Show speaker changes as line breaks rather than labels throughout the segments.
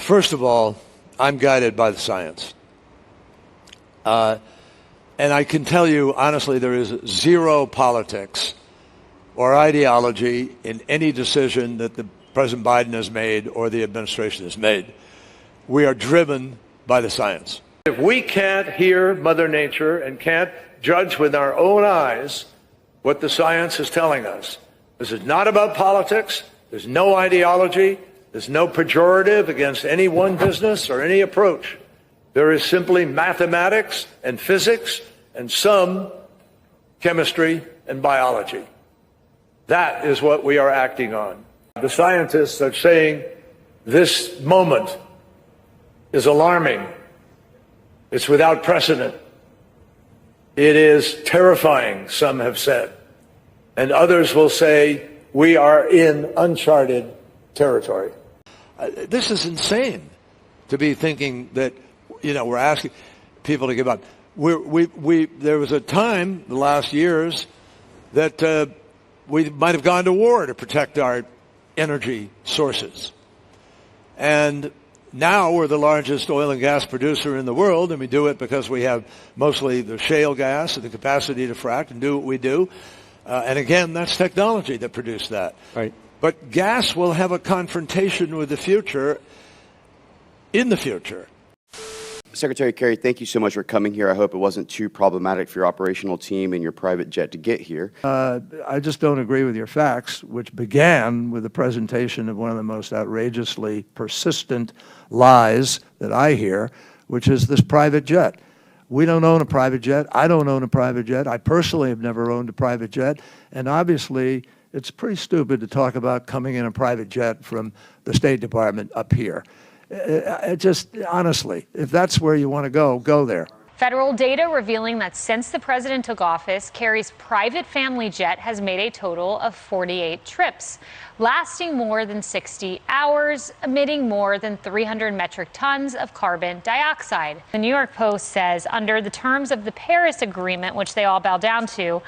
First of all, I'm guided by the science. And I can tell you, honestly, there is zero politics or ideology in any decision that the President Biden has made or the administration has made. We are driven by the science.
If we can't hear Mother Nature and can't judge with our own eyes what the science is telling us, this is not about politics. There's no ideology. There's no pejorative against any one business or any approach. There is simply mathematics and physics and some chemistry and biology. That is what we are acting on. The scientists are saying this moment is alarming. It's without precedent. It is terrifying, some have said. And others will say we are in uncharted territory.
This is insane to be thinking that, we're asking people to give up. There was a time, the last years, that we might have gone to war to protect our energy sources. And now we're the largest oil and gas producer in the world, and we do it because we have mostly the shale gas and the capacity to frack and do what we do. And again, that's technology that produced that.
Right.
But gas will have a confrontation with the future in the future.
Secretary Kerry, thank you so much for coming here. I hope it wasn't too problematic for your operational team and your private jet to get here.
I just don't agree with your facts, which began with the presentation of one of the most outrageously persistent lies that I hear, which is this private jet. We don't own a private jet. I don't own a private jet. I personally have never owned a private jet. And obviously, it's pretty stupid to talk about coming in a private jet from the State Department up here. Honestly, if that's where you want to go there.
Federal data revealing that since the president took office, Kerry's private family jet has made a total of 48 trips, lasting more than 60 hours, emitting more than 300 metric tons of carbon dioxide. The New York Post says under the terms of the Paris Agreement, which they all bow down to,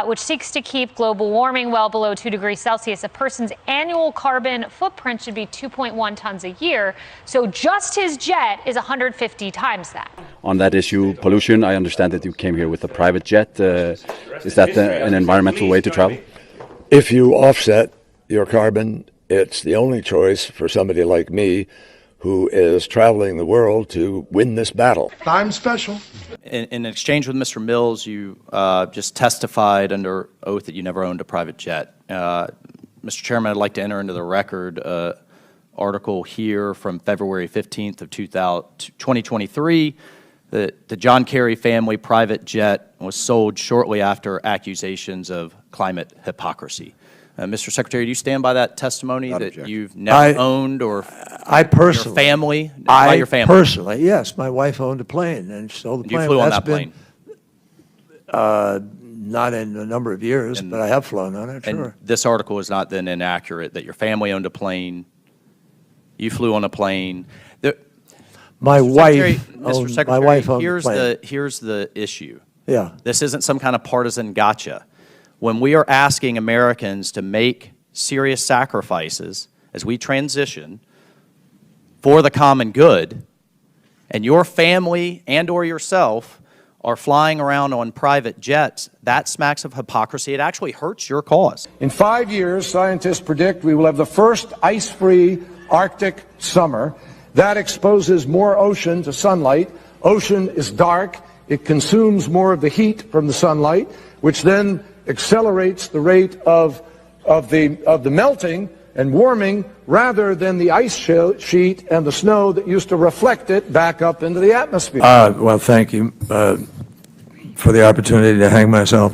which seeks to keep global warming well below 2 degrees Celsius, a person's annual carbon footprint should be 2.1 tons a year. So just his jet is 150 times that.
On that issue, pollution, I understand that you came here with a private jet. Is that an environmental way to travel?
If you offset your carbon, it's the only choice for somebody like me who is traveling the world to win this battle.
I'm special.
In exchange with Mr. Mills, you just testified under oath that you never owned a private jet. Mr. Chairman, I'd like to enter into the record article here from February 15th of 2023. The John Kerry family private jet was sold shortly after accusations of climate hypocrisy. Mr. Secretary, do you stand by that testimony that you've never owned or
I personally,
your family?
I
your family?
Personally, yes. My wife owned a plane and she sold the plane.
You flew on that plane?
Not in a number of years, but I have flown on it, sure.
And this article is not then inaccurate, that your family owned a plane, you flew on a plane.
My wife owned
here's
a plane.
Here's the issue.
Yeah.
This isn't some kind of partisan gotcha. When we are asking Americans to make serious sacrifices as we transition for the common good, and your family and or yourself are flying around on private jets, that smacks of hypocrisy. It actually hurts your cause.
In 5 years, scientists predict we will have the first ice-free Arctic summer. That exposes more ocean to sunlight. Ocean is dark. It consumes more of the heat from the sunlight, which then accelerates the rate of the melting and warming rather than the ice sheet and the snow that used to reflect it back up into the atmosphere.
Well, thank you for the opportunity to hang myself.